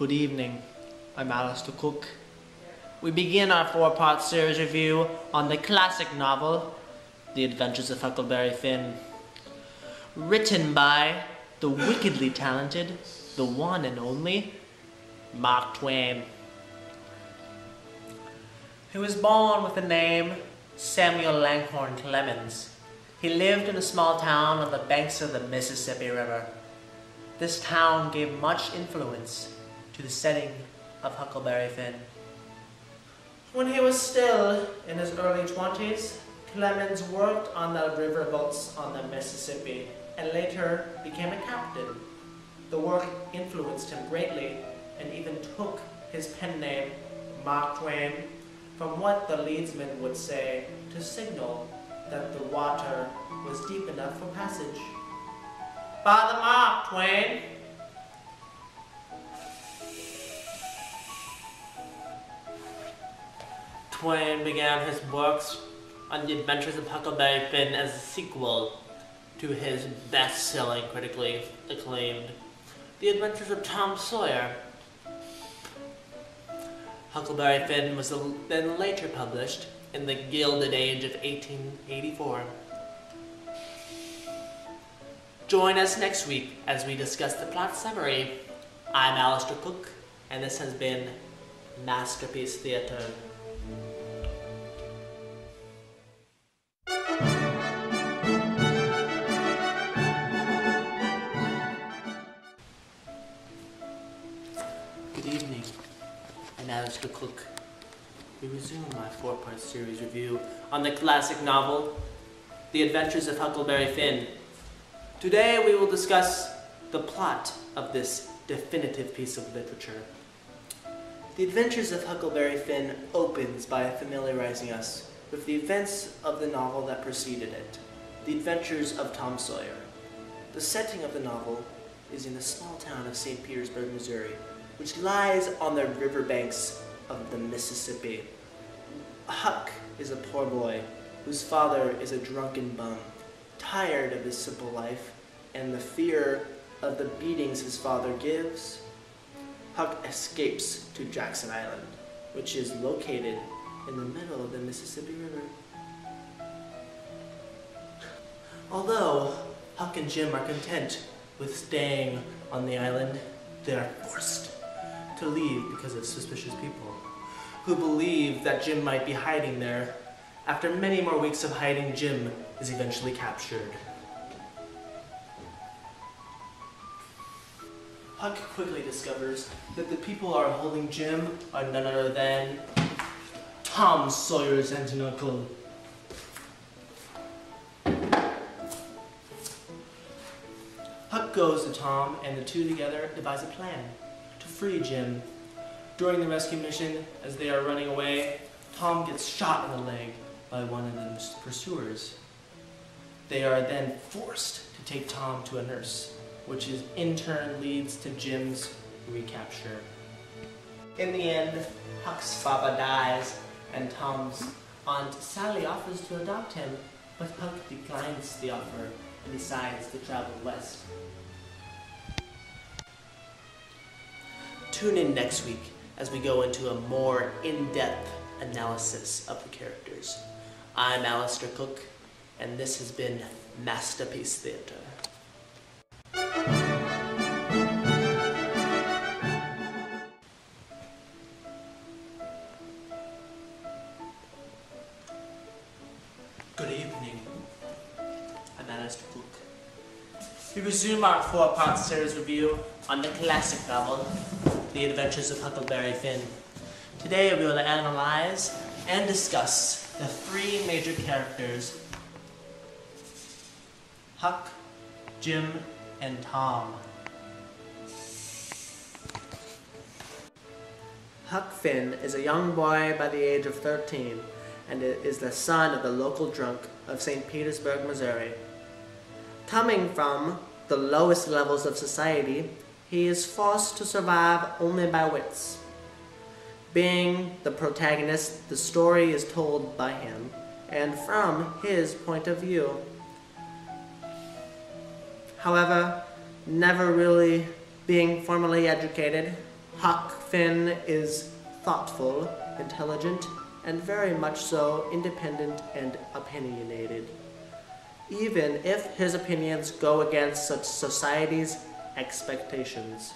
Good evening, I'm Alistair Cook. We begin our four-part series review on the classic novel, The Adventures of Huckleberry Finn. Written by the wickedly talented, the one and only, Mark Twain. He was born with the name Samuel Langhorne Clemens. He lived in a small town on the banks of the Mississippi River. This town gave much influence to the setting of Huckleberry Finn. When he was still in his early 20s, Clemens worked on the riverboats on the Mississippi and later became a captain. The work influenced him greatly and even took his pen name, Mark Twain, from what the leadsman would say to signal that the water was deep enough for passage. By the Mark Twain! Twain began his works on The Adventures of Huckleberry Finn as a sequel to his best-selling, critically acclaimed The Adventures of Tom Sawyer. Huckleberry Finn was then later published in the Gilded Age of 1884. Join us next week as we discuss the plot summary. I'm Alistair Cook, and this has been Masterpiece Theatre. Good evening, I'm Alistair Cook. We resume our four-part series review on the classic novel, The Adventures of Huckleberry Finn. Today we will discuss the plot of this definitive piece of literature. The Adventures of Huckleberry Finn opens by familiarizing us with the events of the novel that preceded it, The Adventures of Tom Sawyer. The setting of the novel is in the small town of St. Petersburg, Missouri, which lies on the riverbanks of the Mississippi. Huck is a poor boy whose father is a drunken bum. Tired of his simple life and the fear of the beatings his father gives, Huck escapes to Jackson Island, which is located in the middle of the Mississippi River. Although Huck and Jim are content with staying on the island, they are forced to leave because of suspicious people who believe that Jim might be hiding there. After many more weeks of hiding, Jim is eventually captured. Huck quickly discovers that the people who are holding Jim are none other than Tom Sawyer's aunt and uncle. Huck goes to Tom, and the two together devise a plan to free Jim. During the rescue mission, as they are running away, Tom gets shot in the leg by one of the pursuers. They are then forced to take Tom to a nurse, which in turn leads to Jim's recapture. In the end, Huck's papa dies, and Tom's aunt Sally offers to adopt him, but Huck declines the offer and decides to travel west. Tune in next week as we go into a more in-depth analysis of the characters. I'm Alistair Cook, and this has been Masterpiece Theatre. Good evening, I'm Alistair Cook. We resume our four-part series review on the classic novel, The Adventures of Huckleberry Finn. Today we will analyze and discuss the three major characters, Huck, Jim, and Tom. Huck Finn is a young boy by the age of 13 and is the son of the local drunk of St. Petersburg, Missouri. Coming from the lowest levels of society, he is forced to survive only by wits. Being the protagonist, the story is told by him and from his point of view. However, never really being formally educated, Huck Finn is thoughtful, intelligent, and very much so independent and opinionated, even if his opinions go against such society's expectations.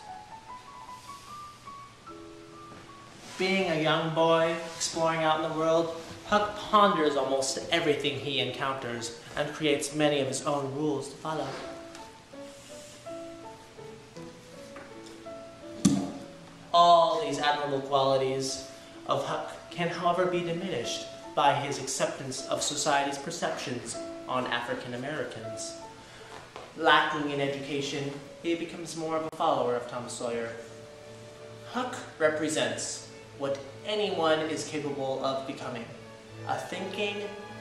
Being a young boy, exploring out in the world, Huck ponders almost everything he encounters and creates many of his own rules to follow. All these admirable qualities of Huck can, however, be diminished by his acceptance of society's perceptions on African Americans. Lacking in education, he becomes more of a follower of Tom Sawyer. Huck represents what anyone is capable of becoming: a thinking,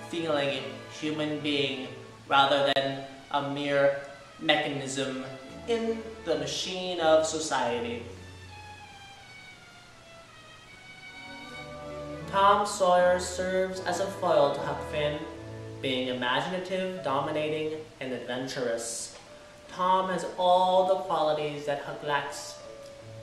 feeling human being rather than a mere mechanism in the machine of society. Tom Sawyer serves as a foil to Huck Finn, being imaginative, dominating, and adventurous. Tom has all the qualities that Huck lacks.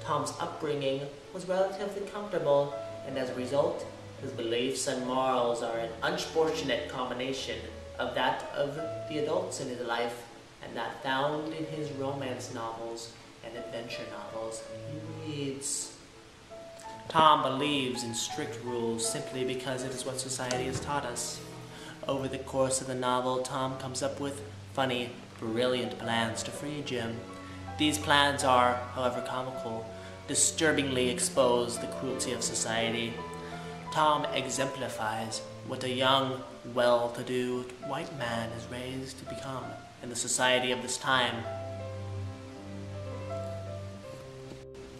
Tom's upbringing was relatively comfortable, and as a result, his beliefs and morals are an unfortunate combination of that of the adults in his life and that found in his romance novels and adventure novels he reads. Tom believes in strict rules simply because it is what society has taught us. Over the course of the novel, Tom comes up with funny, brilliant plans to free Jim. These plans are, however comical, disturbingly expose the cruelty of society. Tom exemplifies what a young, well-to-do white man is raised to become in the society of this time.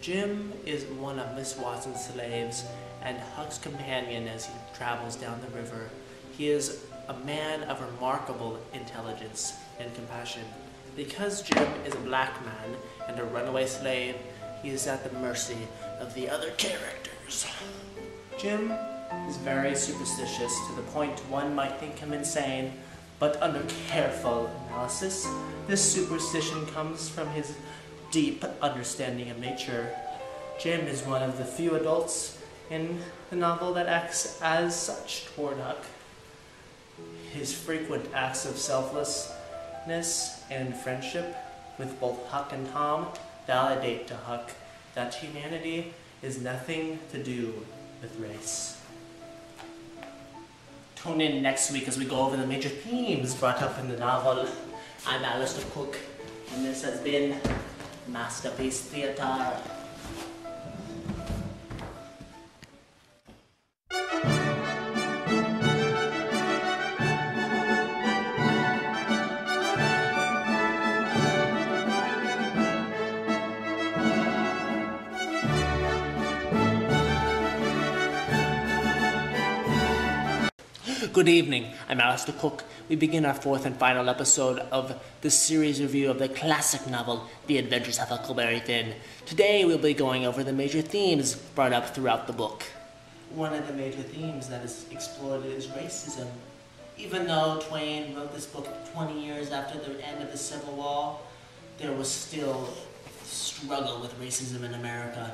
Jim is one of Miss Watson's slaves and Huck's companion as he travels down the river. He is a man of remarkable intelligence and compassion. Because Jim is a black man and a runaway slave, he is at the mercy of the other characters. Jim is very superstitious to the point one might think him insane, but under careful analysis, this superstition comes from his deep understanding of nature. Jim is one of the few adults in the novel that acts as such toward Huck. His frequent acts of selflessness and friendship with both Huck and Tom validate to Huck that humanity is nothing to do with race. Tune in next week as we go over the major themes brought up in the novel. I'm Alistair Cook, and this has been Masterpiece Theatre. Good evening, I'm Alistair Cook. We begin our fourth and final episode of the series review of the classic novel, The Adventures of Huckleberry Finn. Today we'll be going over the major themes brought up throughout the book. One of the major themes that is explored is racism. Even though Twain wrote this book 20 years after the end of the Civil War, there was still a struggle with racism in America.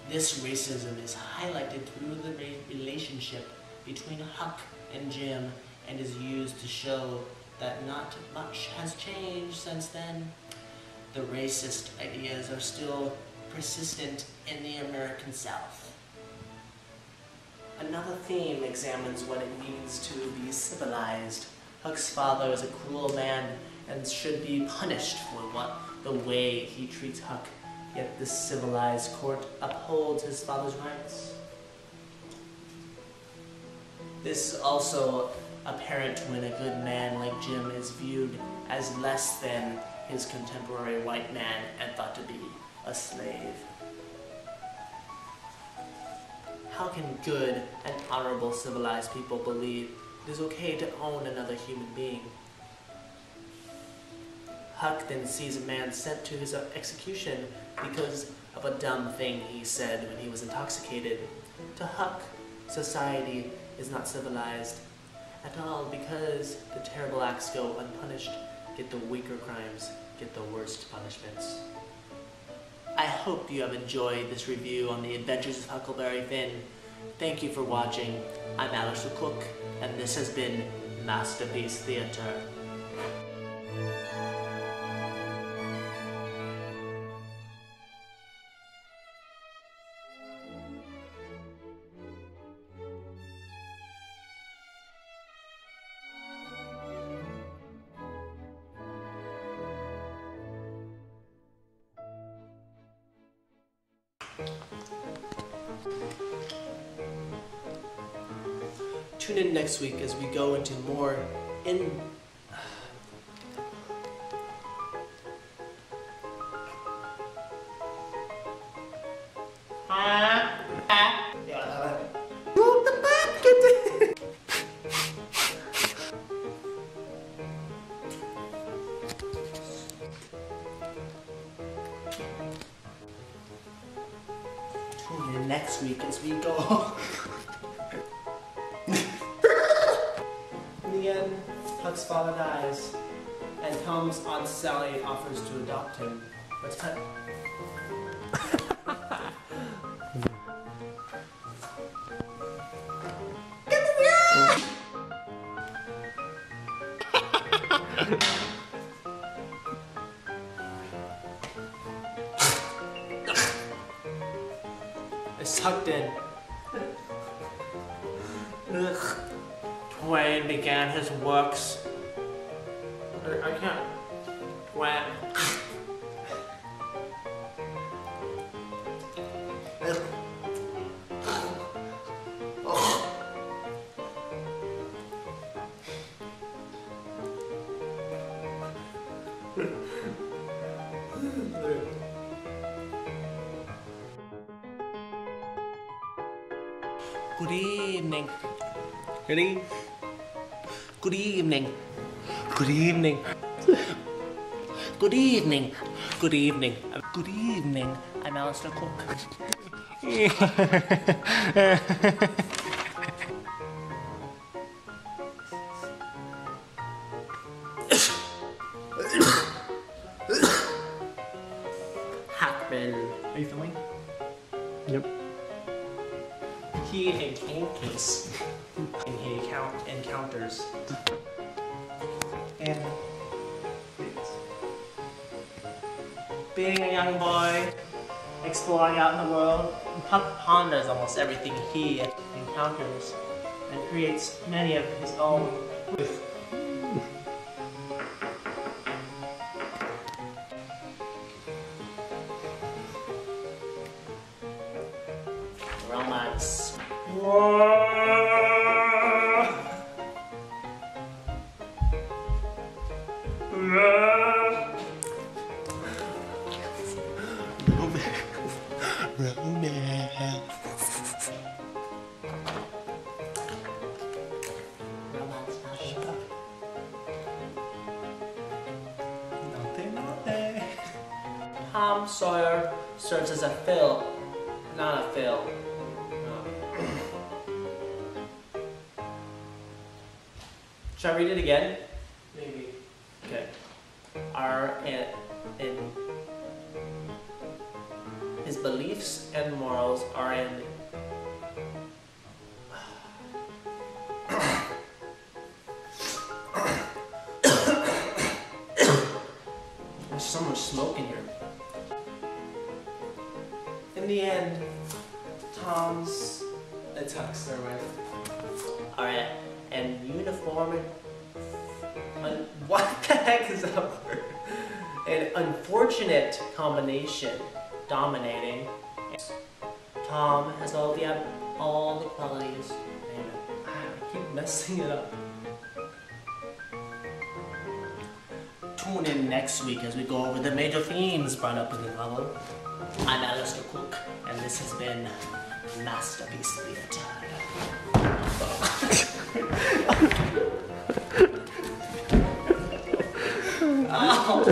This racism is highlighted through the relationship between Huck and Jim, and is used to show that not much has changed since then. The racist ideas are still persistent in the American South. Another theme examines what it means to be civilized. Huck's father is a cruel man and should be punished for the way he treats Huck, yet the civilized court upholds his father's rights. This is also apparent when a good man like Jim is viewed as less than his contemporary white man and thought to be a slave. How can good and honorable civilized people believe it is okay to own another human being? Huck then sees a man sent to his execution because of a dumb thing he said when he was intoxicated. To Huck, society is not civilized at all because the terrible acts go unpunished, yet the weaker crimes get the worst punishments. I hope you have enjoyed this review on the Adventures of Huckleberry Finn. Thank you for watching. I'm Alistair Cook, and this has been Masterpiece Theatre. Tune in next week as we go into more Tune in next week as we go. In the end, Huck's father dies, and Tom's Aunt Sally offers to adopt him. Let's cut. I sucked in. Ugh. Twain began his works. I can't. Twain. Good evening. Good evening. Good evening. Good evening. Good evening. Good evening. Good evening. I'm Alistair Cook. Hackman. Are you filming? Yep. He encounters. And he encounters. And being a young boy, exploring out in the world, Huck ponders almost everything he encounters and creates many of his own. Romance. Tom Sawyer serves as a fill, not a fill. Should I read it again? Maybe. Okay. In his beliefs and morals are in there's so much smoke in here. In the end, it's Huck's, never mind. Alright, and uniform what the heck is that word? An unfortunate combination dominating. Tom has all the qualities. And I keep messing it up. Tune in next week as we go over the major themes brought up in the novel. I'm Alistair Cook, and this has been Masterpiece Theatre. Ow!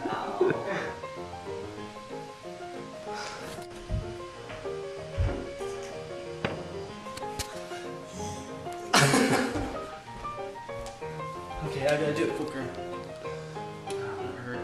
Ow. Okay, I gotta do it quicker. That hurt.